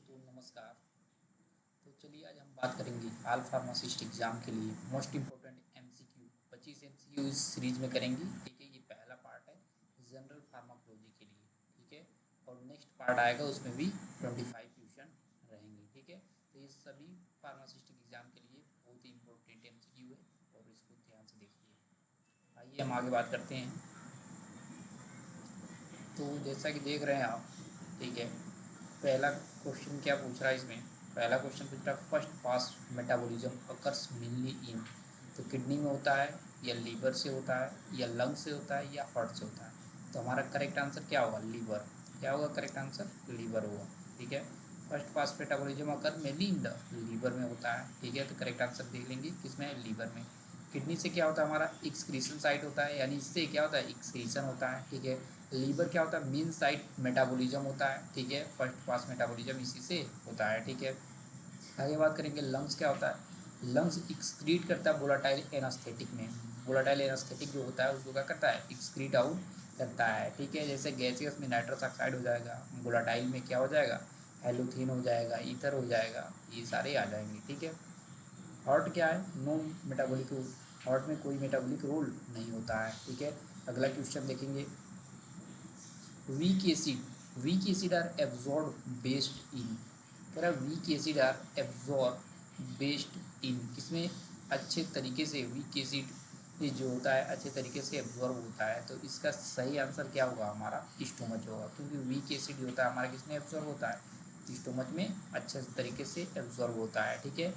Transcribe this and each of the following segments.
तो नमस्कार। तो चलिए आज हम बात करेंगे हाल फार्मासिस्ट एग्ज़ाम के लिए मोस्ट इम्पोर्टेंट एमसीक्यू 25 एमसीक्यू इस सीरीज में करेंगे। ठीक है, ये पहला पार्ट है जनरल फार्माकोलॉजी के लिए। ठीक है, और नेक्स्ट पार्ट आएगा उसमें भी 25 क्वेश्चन रहेंगे। ठीक है, तो ये सभी फार्मासिस्ट एग्ज़ाम के लिए बहुत ही इम्पोर्टेंट एमसीक्यू है और इसको ध्यान से देखिए। आइए हम आगे बात करते हैं। तो जैसा कि देख रहे हैं आप, ठीक है, पहला क्वेश्चन क्या पूछ रहा है इसमें। पहला क्वेश्चन पूछ रहा है first pass metabolism occurs mainly इन। तो किडनी में होता है या लीवर से होता है या लंग से होता है या हार्ट से होता है। तो हमारा करेक्ट आंसर क्या होगा, लीवर। क्या होगा करेक्ट आंसर, लीवर होगा। ठीक है, first pass metabolism occur mainly in the liver में होता है। ठीक है, तो करेक्ट आंसर देख लेंगे किसमें, लीवर में। किडनी से क्या होता है, हमारा एक्सक्रीशन साइट होता है, यानी इससे क्या होता है, एक्सक्रीशन होता है। ठीक है, लीवर क्या होता है, मेन साइट मेटाबॉलिज्म होता है। ठीक है, फर्स्ट पास मेटाबॉलिज्म इसी से होता है। ठीक है, आगे बात करेंगे लंग्स क्या होता है। लंग्स एक्सक्रीट करता है वोलाटाइल एनास्थेटिक में। वोलाटाइल एनास्थेटिक जो होता है उसको क्या करता है, एक्सक्रीट आउट करता है। ठीक है, जैसे गैसियस में नाइट्रस ऑक्साइड हो जाएगा, वोलाटाइल में क्या हो जाएगा, हेलोथीन हो जाएगा, ईथर हो जाएगा, ये सारे आ जाएंगे। ठीक है, हार्ट क्या है, नो मेटाबॉलिक रूल। हार्ट में कोई मेटाबॉलिक रूल नहीं होता है। ठीक है, अगला क्वेश्चन देखेंगे। Weak acid are absorbed best in. कह रहा है weak acid are absorbed best in, किसमें, अच्छे तरीके से वीक एसिड ये जो होता है अच्छे तरीके से एब्जॉर्ब होता है। तो इसका सही आंसर क्या होगा, हमारा स्टोमच होगा, क्योंकि वीक एसिड जो होता है हमारा किसमें एब्जॉर्ब होता है, स्टोमच में अच्छे तरीके से एब्जॉर्ब होता है। ठीक है,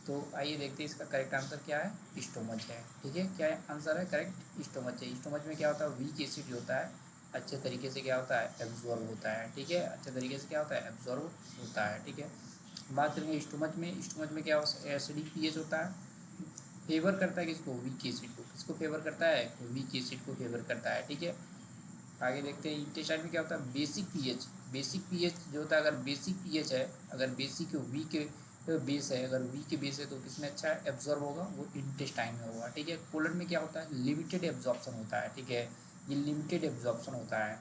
तो आइए देखते हैं इसका करेक्ट आंसर क्या है, स्टोमच है। ठीक है, क्या आंसर है करेक्ट, स्टोमच है। स्टोमच में क्या होता है, वीक एसिड जो होता है अच्छे तरीके से क्या होता है, एब्जॉर्ब होता है। ठीक है, अच्छे तरीके से क्या होता है, एब्जॉर्ब होता है। ठीक है, बात करेंगे स्टोमच में। स्टोमच में क्या एसिडिक पीएच होता है, फेवर करता है किसको, वीक एसिड को। किसको फेवर करता है, वीक एसिड को फेवर करता है। ठीक है, आगे देखते हैं इंटेस्टाइन में क्या होता है, बेसिक पीएच। बेसिक पीएच जो होता है, अगर बेसिक पीएच है, अगर बेसिक वीक बेस है, अगर वीक बेस है तो किसमें अच्छा एब्जॉर्ब होगा, वो इंटेस्टाइन में होगा। ठीक है, कोलन में क्या होता है, लिमिटेड एब्जॉर्प्शन होता है। ठीक है, ये लिमिटेड एब्जॉर्प्शन होता है।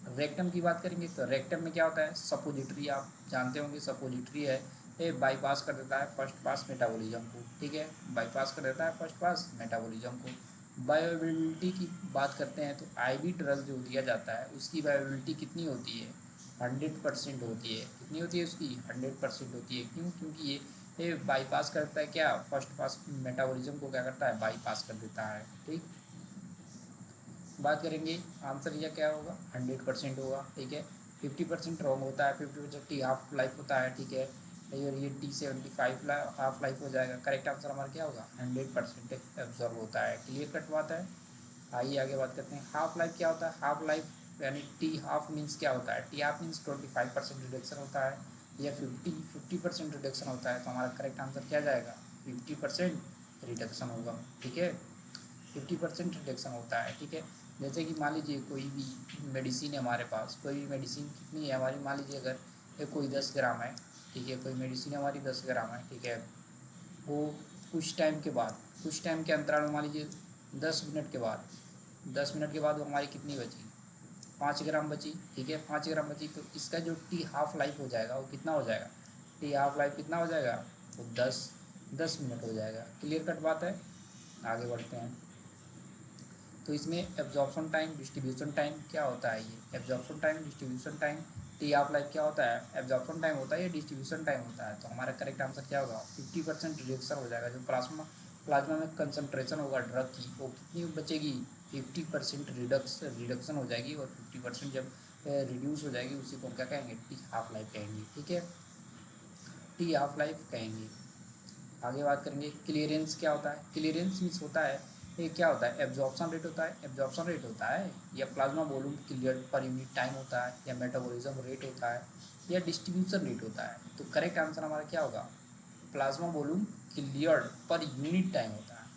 रेक्टम की बात करेंगे तो रेक्टम में क्या होता है, सपोजिटरी, आप जानते होंगे सपोजिटरी है, ये बाईपास कर देता है फर्स्ट पास मेटाबॉलिज्म को। ठीक है, बाईपास कर देता है फर्स्ट पास मेटाबॉलिज्म को। बायोअवेलेबिलिटी की बात करते हैं तो आईवी ड्रग जो दिया जाता है उसकी बायोअवेलेबिलिटी कितनी होती है, 100% होती है। कितनी होती है उसकी, 100% होती है। क्यों, क्योंकि ये बाईपास करता है क्या, फर्स्ट पास मेटाबॉलिज्म को क्या करता है, बाईपास कर देता है। ठीक, बात करेंगे आंसर यह क्या होगा, 100% होगा। ठीक है, 50% रॉन्ग होता है, 50% टी हाफ लाइफ होता है। ठीक है, और ये T75 हाफ लाइफ हो जाएगा। करेक्ट आंसर हमारा क्या होगा, 100% एब्जॉर्ब होता है। क्लियर कट बात है। आइए आगे बात करते हैं, हाफ लाइफ क्या होता है। हाफ लाइफ यानी टी हाफ मीन्स क्या होता है, टी हाफ मीन्स 25% रिडक्शन होता है या 50% रिडक्शन होता है। तो हमारा करेक्ट आंसर क्या जाएगा, 50% रिडक्शन होगा। ठीक है, 50% रिडक्शन होता है। ठीक है, जैसे कि मान लीजिए कोई भी मेडिसिन है हमारे पास, कोई भी मेडिसिन कितनी है हमारी, मान लीजिए अगर ये कोई 10 ग्राम है। ठीक है, कोई मेडिसिन हमारी 10 ग्राम है। ठीक है, वो कुछ टाइम के बाद, कुछ टाइम के अंतराल में, मान लीजिए 10 मिनट के बाद, 10 मिनट के बाद वो हमारी कितनी बची, 5 ग्राम बची। ठीक है, 5 ग्राम बची, तो इसका जो टी हाफ लाइफ हो जाएगा वो कितना हो जाएगा, टी हाफ लाइफ कितना हो जाएगा, वो 10 मिनट हो जाएगा। क्लियर कट बात है। आगे बढ़ते हैं, तो इसमें एब्जॉर्प्शन टाइम डिस्ट्रीब्यूशन टाइम क्या होता है, ये absorption time distribution time, T of life क्या होता है, एब्जॉर्प्शन टाइम होता है या डिस्ट्रीब्यूशन टाइम होता है। तो हमारा करेक्ट आंसर क्या होगा, 50% रिडक्शन हो जाएगा। जो प्लाज्मा प्लाज्मा में कंसनट्रेशन होगा ड्रग की, वो कितनी बचेगी, 50% रिडक्शन हो जाएगी। और 50% जब रिड्यूस हो जाएगी उसी को हम क्या कहेंगे, टी हाफ लाइफ कहेंगे। ठीक है, टी हाफ लाइफ कहेंगे। आगे बात करेंगे क्लियरेंस क्या होता है। क्लियरेंस मीन्स होता है, ये क्या होता है, एब्जॉर्प्शन रेट होता है, एब्जॉर्प्शन रेट होता है, या plasma volume clear per unit time होता है, या मेटाबॉलिज्म रेट होता है, या डिस्ट्रीब्यूशन रेट होता है। तो करेक्ट आंसर हमारा क्या होगा, प्लाज्मा वॉल्यूम क्लियर्ड पर यूनिट टाइम होता है।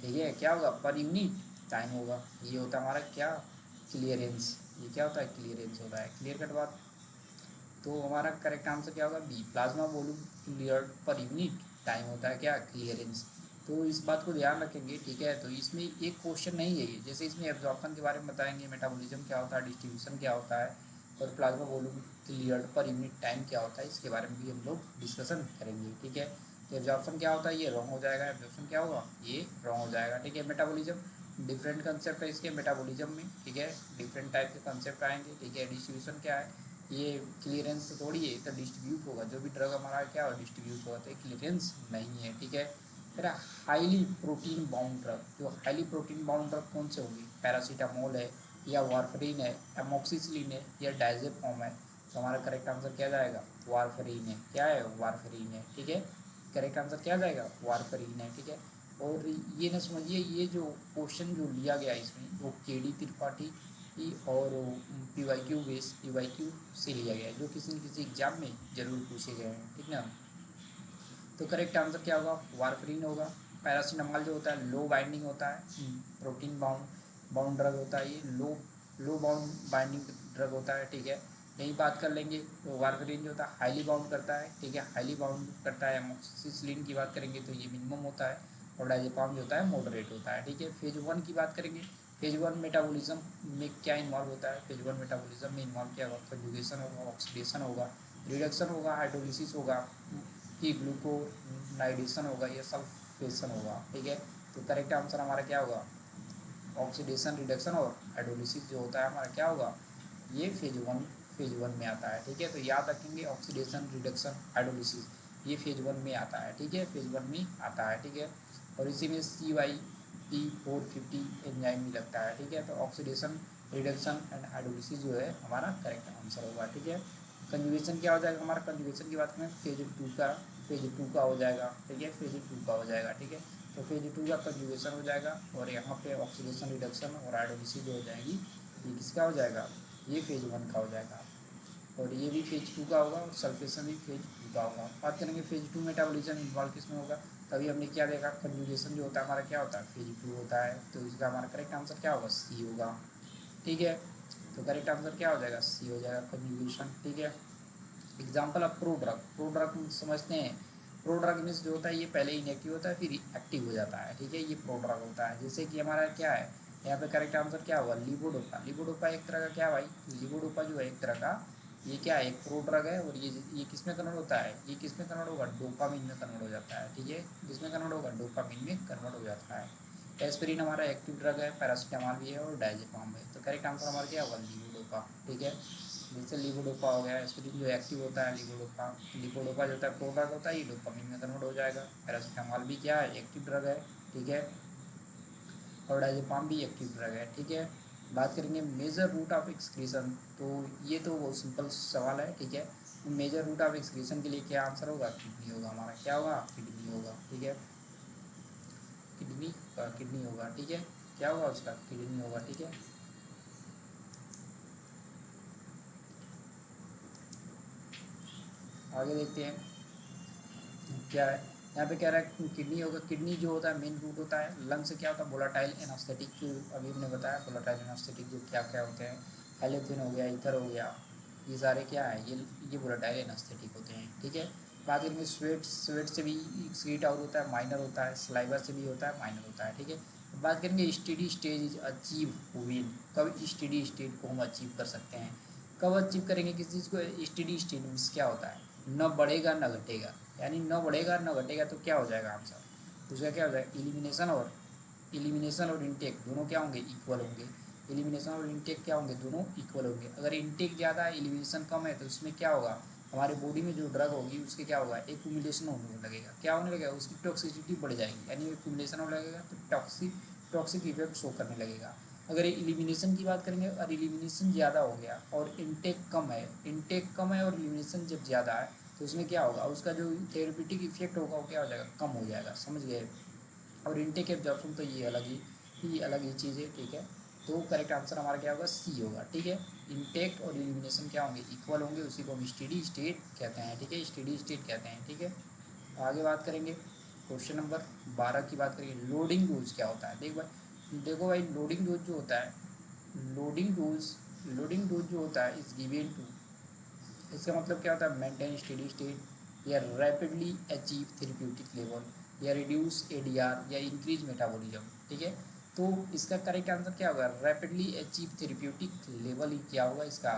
ठीक है, क्या होगा, पर यूनिट टाइम होगा। ये होता है हमारा क्या, क्लियरेंस। ये क्या होता है, क्लियरेंस होता है। क्लियर कट बात। तो हमारा करेक्ट आंसर क्या होगा, B, plasma volume clear per unit time होता है क्या, क्लियरेंस। तो इस बात को ध्यान रखेंगे। ठीक है, तो इसमें एक क्वेश्चन नहीं है ये, जैसे इसमें एब्जॉर्प्शन के बारे में बताएंगे, मेटाबॉलिज्म क्या होता है, डिस्ट्रीब्यूशन क्या होता है, और प्लाज्मा वॉल्यूम क्लियर्ड पर यूनिट टाइम क्या होता है, इसके बारे में भी हम लोग डिस्कशन करेंगे। ठीक है, तो एब्जॉर्प्शन क्या होता है, ये रॉन्ग हो जाएगा। एब्जॉर्प्शन क्या होगा, ये रॉन्ग हो जाएगा। ठीक है, मेटाबॉलिज्म डिफरेंट कंसेप्ट है इसके मेटाबॉलिज्म में। ठीक है, डिफरेंट टाइप के कंसेप्ट आएंगे। ठीक है, डिस्ट्रीब्यूशन क्या है, ये क्लियरेंस थोड़ी है, तो डिस्ट्रीब्यूट होगा। जो भी ड्रग हमारा क्या होगा, डिस्ट्रीब्यूट होगा, तो क्लियरेंस नहीं है। ठीक है, फिर हाईली प्रोटीन बाउंड ड्रग, जो हाईली प्रोटीन बाउंड ड्रग कौन से होंगे, पैरासीटामोल है या वारफरीन है, एमोक्सिसिलिन है या डायजेपम है। तो हमारा करेक्ट आंसर क्या जाएगा, वारफरीन है। क्या है, वारफरीन है। ठीक है, करेक्ट आंसर क्या जाएगा, वारफरीन है। ठीक है, और ये ना समझिए, ये जो क्वेश्चन जो लिया गया इसमें, वो केडी त्रिपाठी और PYQ बेस PYQ से लिया गया है, जो किसी न किसी एग्जाम में जरूर पूछे गए हैं। ठीक ना, तो करेक्ट आंसर क्या होगा, वारफरीन होगा। पैरासीटामोल जो होता है लो बाइंडिंग होता है, प्रोटीन बाउंड ड्रग होता है, ये लो बाउंड बाइंडिंग ड्रग होता है। ठीक है, यही बात कर लेंगे। तो वारफरीन जो होता है हाईली बाउंड करता है। ठीक है, हाईली बाउंड करता है। एमोक्सिसिलिन की बात करेंगे तो ये मिनिमम होता है, और डायजेपाम जो होता है मॉडरेट होता है। ठीक है, फेज 1 की बात करेंगे। फेज 1 मेटाबॉलिज्म में क्या इन्वॉल्व होता है, फेज 1 मेटाबॉलिज्म में इन्वॉल्व क्या होगा, कंजुगेशन होगा, ऑक्सीडेशन होगा, रिडक्शन होगा, हाइड्रोलिसिस होगा, कि ग्लूकोनाइडेशन होगा या सल्फेशन होगा। ठीक है, तो करेक्ट आंसर हमारा क्या होगा, ऑक्सीडेशन, रिडक्शन और हाइड्रोलिसिस जो होता है हमारा क्या होगा, ये फेज वन में आता है। ठीक है, तो याद रखेंगे ऑक्सीडेशन, रिडक्शन, हाइड्रोलिसिस, ये फेज 1 में आता है। ठीक है, फेज 1 में आता है। ठीक है, और इसी में CYP450 एंजाइम भी लगता है। ठीक है, तो ऑक्सीडेशन, रिडक्शन एंड हाइड्रोलिसिस जो है हमारा करेक्ट आंसर होगा। ठीक है, कंजुगेशन क्या हो जाएगा हमारा, कंजुगेशन की बात करें फेज टू का हो जाएगा। ठीक है, फेज 2 का हो जाएगा। ठीक है, तो फेज 2 का कंजुगेशन हो जाएगा, और यहाँ पे ऑक्सीडेशन, रिडक्शन और हाइड्रोलिसिस जो हो जाएगी, ये किसका हो जाएगा, ये फेज 1 का हो जाएगा, और ये भी फेज 2 का होगा, और सल्फेशन भी फेज 2 का होगा। बात करेंगे फेज 2 मेटाबॉलिज्म इन्वॉल्व किसमें होगा, तभी हमने क्या देखा, कंजुगेशन जो होता है हमारा क्या होता है, फेज 2 होता है। तो इसका हमारा करेक्ट आंसर क्या होगा, C होगा। ठीक है, तो करेक्ट आंसर क्या हो जाएगा, C हो जाएगा, कंजुगेशन। ठीक है, एग्जाम्पल ऑफ प्रोड्रग समझते हैं। प्रोड्रग मीन्स जो होता है ये पहले इनएक्टिव होता है फिर एक्टिव हो जाता है। ठीक है, ये प्रोड्रग होता है। जैसे कि हमारा क्या है, यहाँ पे करेक्ट आंसर क्या होगा, लीवोडोपा। लीवोडोपा एक तरह का क्या भाई, लीवोडोपा जो है एक तरह का, ये क्या है, एक प्रोड्रग है, और ये किस में कन्वर्ट होता है, ये किस में कन्वर्ट होगा, डोपामिन में कन्वर्ट हो जाता है। ठीक है, किसमें कन्वर्ट होगा, डोपामिन में कन्वर्ट हो जाता है। एस्पिरिन हमारा एक्टिव ड्रग है, पैरासीटामोल भी है और डायजेपाम है। तो करेक्ट आंसर हमारा क्या होगा, लीवोडोपा। ठीक है, जैसे लीवोडोपा हो गया, एस्पिरिन जो एक्टिव होता है, लीवोडोपा जो होता है प्रोड्रग होता है, ये डोपामिन में कन्वर्ट हो जाएगा। पैरासीटामोल भी क्या है, एक्टिव ड्रग है। ठीक है, और डायजेपाम भी एक्टिव ड्रग है। ठीक है, बात करेंगे मेजर रूट ऑफ एक्सक्रीशन, तो ये तो बहुत सिंपल सवाल है। ठीक है, मेजर रूट ऑफ एक्सक्रीशन के लिए क्या आंसर होगा, किडनी होगा हमारा, क्या होगा, किडनी होगा। ठीक है, किडनी होगा। ठीक है, क्या होगा उसका, किडनी होगा। ठीक है, आगे देखते हैं क्या है। यहाँ पे कह रहा है किडनी होगा। किडनी जो होता है मेन रूट होता है। लंग से क्या होता है, वोलाटाइल एनास्थेटिक, अभी हमने बताया वोलाटाइल एनास्थेटिक जो क्या क्या होते हैं, हेलेथिन हो गया, ईथर हो गया, ये सारे क्या है, ये वोलाटाइल एनास्थेटिक होते हैं। ठीक है, बात करेंगे स्वेट से भी स्वीट आउट होता है, माइनर होता है, सलाइवा से भी होता है, माइनर होता है। ठीक है, बात करेंगे steady stage is achieve when, कब स्टेडी स्टेट को हम अचीव कर सकते हैं, कब अचीव करेंगे किसी चीज़ को, स्टेडी स्टेट मीन्स क्या होता है, न बढ़ेगा न घटेगा, यानी न बढ़ेगा न घटेगा, तो क्या हो जाएगा आंसर उसका, क्या हो जाएगा, इलिमिनेशन और इनटेक दोनों क्या होंगे, इक्वल होंगे। एलिमिनेशन और इनटेक क्या होंगे, दोनों इक्वल होंगे। अगर इनटेक ज़्यादा है, एलिमिनेशन कम है, तो उसमें क्या होगा, हमारे बॉडी में जो ड्रग होगी उसके क्या होगा, एक्यूमुलेशन होने लगेगा। क्या होने लगेगा, उसकी टॉक्सिसिटी बढ़ जाएगी, यानी एक्यूमुलेशन होने लगेगा तो टॉक्सिक इफेक्ट शो करने लगेगा। अगर एलिमिनेशन की बात करेंगे और एलिमिनेशन ज़्यादा हो गया और इनटेक कम है और एलिमिनेशन जब ज़्यादा है, तो उसमें क्या होगा, उसका जो थेरेप्यूटिक इफेक्ट होगा वो क्या हो जाएगा, कम हो जाएगा। समझ गए, और इनटेक एब्जॉर्प्शन तो ये अलग ही चीज़ है। ठीक है, तो करेक्ट आंसर हमारा क्या होगा, C होगा। ठीक है, इनटेक और एलिमिनेशन क्या होंगे, इक्वल होंगे, उसी को हम स्टेडी स्टेट कहते हैं। ठीक है, स्टेडी स्टेट कहते हैं। ठीक है, आगे बात करेंगे, क्वेश्चन नंबर 12 की बात करेंगे, लोडिंग डोज क्या होता है। देखो भाई लोडिंग डोज जो होता है, लोडिंग डोज लोडिंग डोज जो होता है इज गिवन टू, इसका मतलब क्या होता है, मेंटेन स्टेडी स्टेट या रैपिडली अचीव थेरेप्यूटिक लेवल या रिड्यूस ADR या इंक्रीज मेटाबॉलिज्म। ठीक है, तो इसका करेक्ट आंसर क्या होगा, रैपिडली अचीव थेरेप्यूटिक लेवल ही क्या होगा इसका,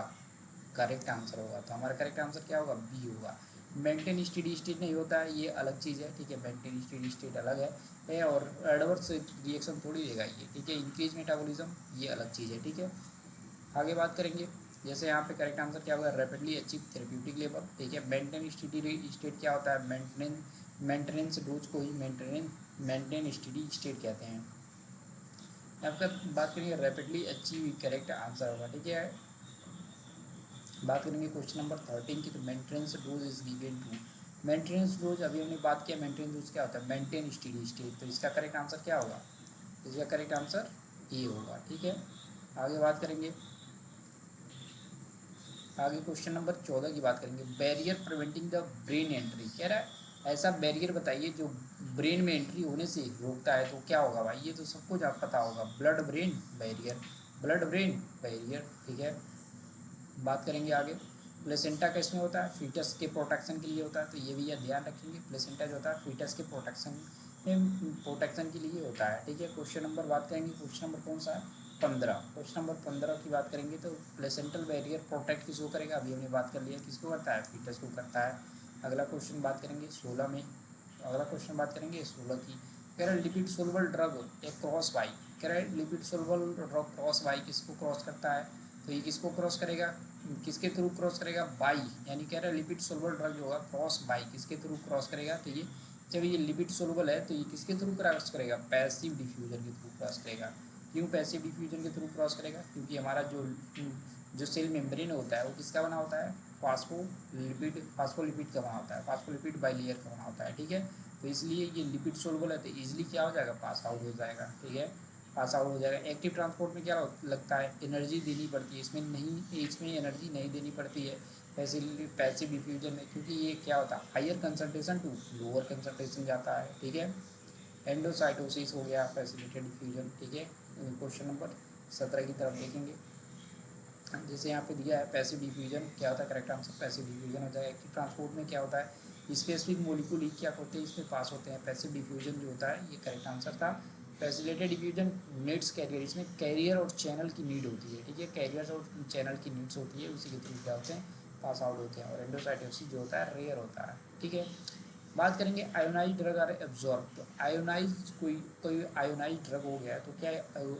करेक्ट आंसर होगा। तो हमारा करेक्ट आंसर क्या होगा, बी होगा। मेंटेन स्टेडी स्टेट नहीं होता है, ये अलग चीज़ है, ठीक है। मेंटेन स्टेडी स्टेट अलग है और एडवर्स रिएक्शन थोड़ी देगा ये, ठीक है। इंक्रीज मेटाबॉलिज्म ये अलग चीज़ है, ठीक है। आगे बात करेंगे, जैसे यहाँ पे करेक्ट आंसर क्या होगा, रैपिडली अचीव थेरेप्यूटिक लेवल, ठीक है। मेंटेन स्टेडी स्टेट क्या होता है, मेंटेनेंस डोज को ही मेंटेन स्टेडी स्टेट कहते हैं। आपका बात करेंगे रैपिडली अचीव, करेक्ट आंसर होगा, ठीक है। बात करेंगे क्वेश्चन नंबर 13 की, तो maintenance dose is given to, maintenance dose अभी हमने बात किया, मेंटेनेंस डोज क्या होता है, मेंटेन स्टेडी स्टेट, तो इसका करेक्ट आंसर क्या होगा, इसका करेक्ट आंसर ए होगा, ठीक है। आगे बात करेंगे, आगे क्वेश्चन नंबर 14 की बात करेंगे, barrier preventing the brain entry, कह रहा है ऐसा बैरियर बताइए जो ब्रेन में एंट्री होने से रोकता है, तो क्या होगा भाई, ये तो सब कुछ आप पता होगा, blood brain barrier, blood brain barrier, ठीक है। बात करेंगे आगे, प्लेसेंटा किस में होता है, फीटस के प्रोटेक्शन के लिए होता है, तो ये भी यह ध्यान रखेंगे, प्लेसेंटा जो होता है फीटस के प्रोटेक्शन के लिए होता है, ठीक है। क्वेश्चन नंबर बात करेंगे, क्वेश्चन नंबर कौन सा है, 15, क्वेश्चन नंबर 15 की बात करेंगे, तो प्लेसेंटल बैरियर प्रोटेक्ट किसको करेगा, अभी हमने बात कर लिया किसको करता है, फीटस को करता है। अगला क्वेश्चन बात करेंगे 16 में, अगला क्वेश्चन बात करेंगे 16 की, कह रहा है lipid soluble drug A cross by, कह रहा है lipid soluble drug cross by किसको क्रॉस करता है, तो ये किसको क्रॉस करेगा, किसके थ्रू क्रॉस करेगा, बाई, यानी कह रहा है लिपिड सोलबल ड्रग जो होगा क्रॉस बाई किसके थ्रू क्रॉस करेगा, तो ये जब ये लिपिड सोलबल है तो ये किसके थ्रू क्रॉस करेगा, पैसिव डिफ्यूजन के थ्रू क्रॉस करेगा। क्यों पैसिव डिफ्यूजन के थ्रू क्रॉस करेगा, क्योंकि हमारा जो सेल मेम्ब्रेन होता है वो किसका बना होता है, फास्फोलिपिड का बना होता है, फास्फोलिपिड बाइलेयर का बना होता है, ठीक है। तो इसलिए ये लिपिड सोलबल है तो ईजिली क्या हो जाएगा, पास आउट हो जाएगा, ठीक है, पास आउट हो जाएगा। एक्टिव ट्रांसपोर्ट में क्या लगता है, एनर्जी देनी पड़ती है, इसमें एनर्जी नहीं देनी पड़ती है पैसिव डिफ्यूजन में, क्योंकि ये क्या होता है, higher concentration to lower concentration जाता है, ठीक है। एंडोसाइटोसिस हो गया फैसिलिटेड डिफ्यूजन, ठीक है। क्वेश्चन नंबर 17 की तरफ देखेंगे, जैसे यहाँ पे दिया है पैसिव डिफ्यूजन क्या होता है, करेक्ट आंसर पैसिव डिफ्यूजन हो जाएगा। एक्टिव ट्रांसपोर्ट में क्या होता है, स्पेसिफिक मोलिक्यूल ही क्या होते हैं इसमें पास होते हैं, पैसिव डिफ्यूजन जो होता है ये करेक्ट आंसर था। फैसिलिटेड डिफ्यूजन नीड्स कैरियर, इसमें कैरियर और चैनल की नीड होती है, ठीक है, कैरियर और चैनल की नीड्स होती है, उसी के थ्रू क्या होते हैं, पास आउट होते हैं। और एंडोसाइटोसिस जो होता है रेयर होता है, ठीक है। बात करेंगे आयोनाइज ड्रग आर एब्जॉर्ब, तो आयोनाइज कोई आयोनाइज ड्रग हो गया तो क्या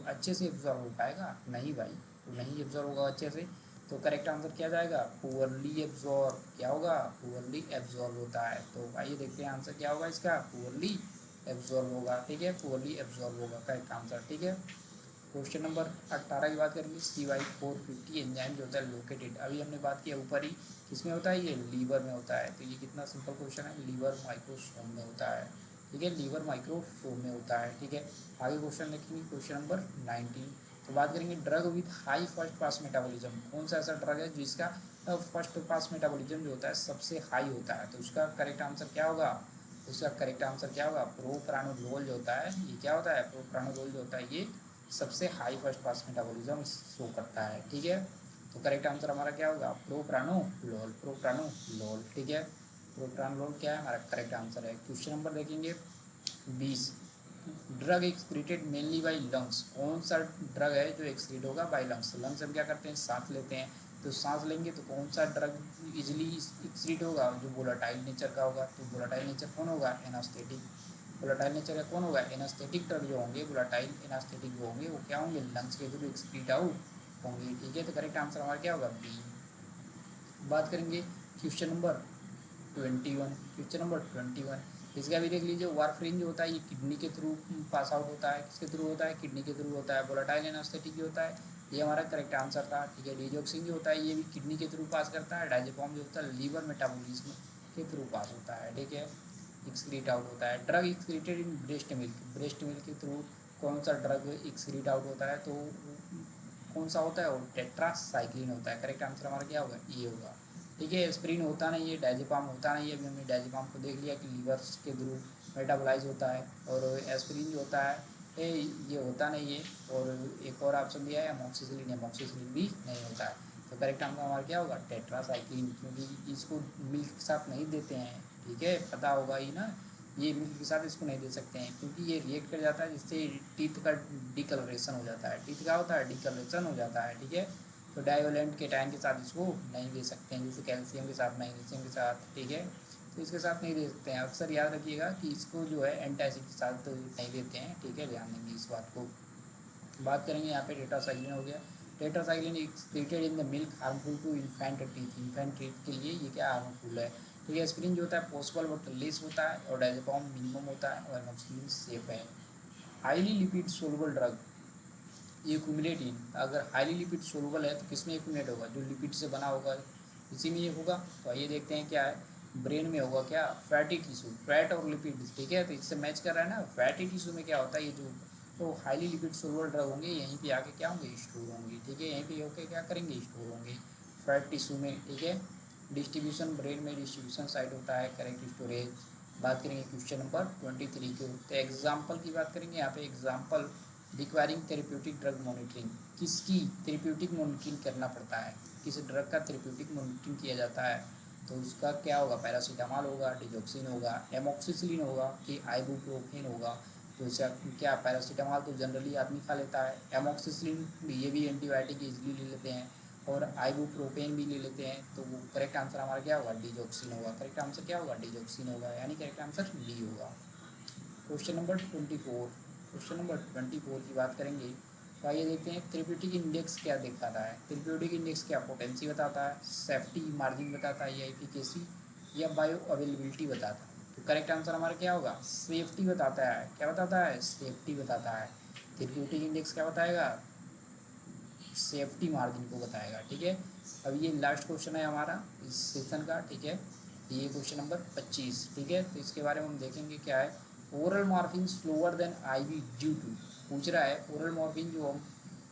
अच्छे से एब्जॉर्ब हो पाएगा, नहीं भाई, तो नहीं एब्जॉर्ब होगा अच्छे से, तो करेक्ट आंसर क्या जाएगा, पुअरली एब्जॉर्ब, क्या होगा, पुअरली एब्जॉर्ब होता है। तो आइए देखते हैं आंसर क्या होगा इसका, पुअरली एब्जॉर्ब होगा, ठीक है, पुअरली एब्जॉर्ब होगा करेक्ट आंसर, ठीक है। क्वेश्चन नंबर 18 की बात करेंगे, CY450 एंजाइम जो होता है लोकेटेड, अभी हमने बात किया ऊपर ही, किसमें होता है, ये लीवर में होता है, तो ये कितना सिंपल क्वेश्चन है, लीवर माइक्रोसोम में होता है, ठीक है, लीवर माइक्रोसोम में होता है, ठीक है। आगे क्वेश्चन देखेंगे, क्वेश्चन नंबर 19, तो बात करेंगे drug with high first pass metabolism, कौन सा ऐसा ड्रग है जिसका फर्स्ट पास मेटाबॉलिज्म जो होता है सबसे हाई होता है, तो उसका करेक्ट आंसर क्या होगा, उसका करेक्ट आंसर क्या होगा, प्रोप्रानोलोल जो होता है, ये क्या होता है, प्रोप्रानोलोल जो होता है ये सबसे high first pass metabolism show करता है, ठीक है। तो करेक्ट आंसर हमारा क्या होगा, प्रोप्रानोलोल, ठीक है, प्रोप्रानोलोल क्या है हमारा करेक्ट आंसर है। क्वेश्चन नंबर देखेंगे 20, drug excreted mainly by lungs, कौन सा ड्रग है जो एक्सक्रीट होगा बाई लंग्स, लंग्स हम क्या करते हैं, सांस लेते हैं, तो सांस लेंगे तो कौन सा ड्रग इजिली एक्सक्रीट होगा, जो वोलाटाइल नेचर का होगा, तो वोलाटाइल नेचर कौन होगा, एनास्थेटिक, वोलाटाइल नेचर का कौन होगा, एनास्थेटिक ड्रग जो होंगे, वोलाटाइल एनास्थेटिक जो होंगे वो क्या होंगे, लंग्स के थ्रू एक्सक्रीट आउट होंगे, ठीक है। तो करेक्ट आंसर हमारा क्या होगा, बी। बात करेंगे क्वेश्चन नंबर 21, क्वेश्चन नंबर 21, इसका भी देख लीजिए, वारफरिन जो होता है ये किडनी के थ्रू पास आउट होता है, किसके थ्रू होता है, किडनी के थ्रू होता है। वोलाटाइल एनास्थेटिक जो होता है ये हमारा करेक्ट आंसर था, ठीक है। डिजोक्सिन जो होता है ये भी किडनी के थ्रू पास करता है। डायजेपम जो होता है लीवर मेटाबॉलिज्म के थ्रू पास होता है, ठीक है, एक्सक्रीट आउट होता है। Drug excreted in breast milk के थ्रू कौन सा ड्रग एक्सक्रीट आउट होता है, तो कौन सा होता है, वो टेट्रासाइक्लिन होता है, करेक्ट आंसर हमारा क्या होगा, ये होगा, ठीक है। एस्प्रिन होता नहीं है, डायजेपाम होता नहीं है, अभी हमने डायजेपाम को देख लिया कि लीवर के थ्रू मेटाबोलाइज होता है, और एस्प्रिन जो होता है ये होता नहीं है, और एक और ऑप्शन दिया है अमोक्सिसिलिन भी नहीं होता है। तो करेक्ट आंसर हमारा क्या होगा, टेट्रासाइक्लिन, क्योंकि इसको मिल्क के साथ नहीं देते हैं, ठीक है, पता होगा ही ना, ये मिल्क के साथ इसको नहीं दे सकते हैं क्योंकि ये रिएक्ट कर जाता है जिससे टीथ का डिकलरेशन हो जाता है, टीथ का होता है डिकलरेशन हो जाता है, ठीक है। तो डाइवेलेंट केटायन के साथ इसको नहीं दे सकते हैं, जैसे कैल्शियम के साथ, मैग्नीशियम के साथ, ठीक है, तो इसके साथ नहीं दे सकते हैं। अक्सर याद रखिएगा कि इसको जो है एंटासिड के साथ तो नहीं देते हैं, ठीक है, ध्यान देंगे इस बात को। बात करेंगे यहाँ पे टेट्रासाइक्लिन हो गया। Tetracycline excreted in the milk harmful to infant teeth, infant teeth के लिए ये क्या हार्मफुल है, ठीक है। एस्पिरिन जो होता है पॉसिबल बट लेस होता है, और डायजेपम मिनिमम होता है, और एमोक्सिलिन सेफ है। हाईली लिपिड सोलुबल ड्रग, ये एक्यूमुलेट इन, अगर हाईली लिपिड सोलुबल है तो किस में एक्यूमुलेट होगा, जो लिपिड से बना होगा इसी में ये होगा। तो आइए देखते हैं क्या है, ब्रेन में होगा क्या, फैटी टिश्यू, फैट और लिपिड, ठीक है, तो इससे मैच कर रहा है ना। फैटी टिश्यू में क्या होता है, ये जो तो हाईली लिपिड सोलुबल ड्रग होंगे यहीं पे आके क्या होंगे, स्टोर होंगे, ठीक है, यहीं पे होके क्या करेंगे, स्टोर होंगे फैट टिश्यू में, ठीक है। डिस्ट्रीब्यूशन, ब्रेन में डिस्ट्रीब्यूशन साइट होता है, करेक्ट स्टोरेज। बात करेंगे क्वेश्चन नंबर 23 को, तो एग्जाम्पल की बात करेंगे यहाँ पे। Example requiring therapeutic drug monitoring, किसकी थेरेप्यूटिक मॉनिटरिंग करना पड़ता है, किस ड्रग का थेरेप्यूटिक मॉनिटरिंग किया जाता है, तो उसका क्या होगा, पैरासीटामॉल होगा, डिजॉक्सिन होगा, एमोक्सिसिलिन होगा, कि आइबुप्रोफेन होगा। तो इसका क्या, पैरासीटामॉल तो जनरली आदमी खा लेता है, एमोक्सिसिलिन ये भी एंटीबायोटिक इजीली ले लेते हैं, और आइबुप्रोफेन भी ले लेते हैं, तो वो करेक्ट आंसर हमारा क्या होगा, डिजॉक्सिन होगा। करेक्ट आंसर क्या होगा, डिजॉक्सिन होगा, यानी करेक्ट आंसर डी होगा। क्वेश्चन नंबर 24, क्वेश्चन नंबर 24 की बात करेंगे, तो आइए देखते हैं थेरेप्यूटिक इंडेक्स क्या दिखाता है। थेरेप्यूटिक इंडेक्स क्या पोटेंसी बताता है, सेफ्टी मार्जिन बताता है, या एफिकेसी, या बायो अवेलेबिलिटी बताता है। तो करेक्ट आंसर हमारा क्या होगा, सेफ्टी बताता है। क्या बताता है, सेफ्टी बताता है। थेरेप्यूटिक इंडेक्स क्या बताएगा, सेफ्टी मार्जिन को बताएगा, ठीक है। अब ये लास्ट क्वेश्चन है हमारा इस सेशन का, ठीक है, ये क्वेश्चन नंबर 25, ठीक है, तो इसके बारे में हम देखेंगे क्या है। Oral morphine slower than IV due to, पूछ रहा है ओरल मॉर्फिन जो हम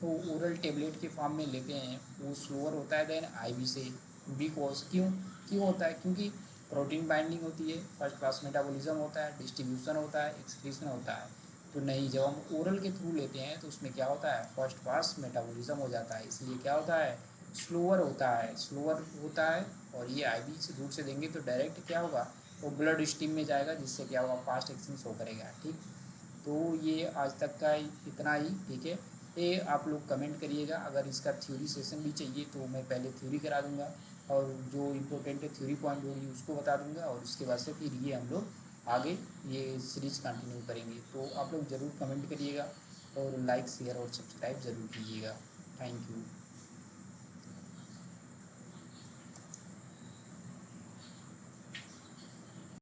वो ओरल टेबलेट के फॉर्म में लेते हैं वो स्लोअर होता है देन आईवी से, बिकॉज क्यों, क्यों होता है, क्योंकि प्रोटीन बाइंडिंग होती है, फर्स्ट क्लास मेटाबॉलिज्म होता है, डिस्ट्रीब्यूशन होता है, एक्सक्रीशन होता है। तो नहीं, जब हम ओरल के थ्रू लेते हैं तो उसमें क्या होता है, फर्स्ट पास मेटाबॉलिज्म हो जाता है, इसलिए क्या होता है, स्लोअर होता है, स्लोअर होता है। और ये आईवी से दूर से देंगे तो डायरेक्ट क्या होगा, वो ब्लड स्ट्रीम में जाएगा, जिससे क्या होगा, फास्ट एक्शन शो करेगा, ठीक। तो ये आज तक का इतना ही, ठीक है। ये आप लोग कमेंट करिएगा, अगर इसका थ्योरी सेशन भी चाहिए तो मैं पहले थ्योरी करा दूंगा, और जो इम्पोर्टेंट थ्योरी पॉइंट होगी उसको बता दूंगा, और उसके बाद से फिर ये हम लोग आगे ये सीरीज़ कंटिन्यू करेंगे। तो आप लोग ज़रूर कमेंट करिएगा, और लाइक शेयर और सब्सक्राइब ज़रूर कीजिएगा। Thank you.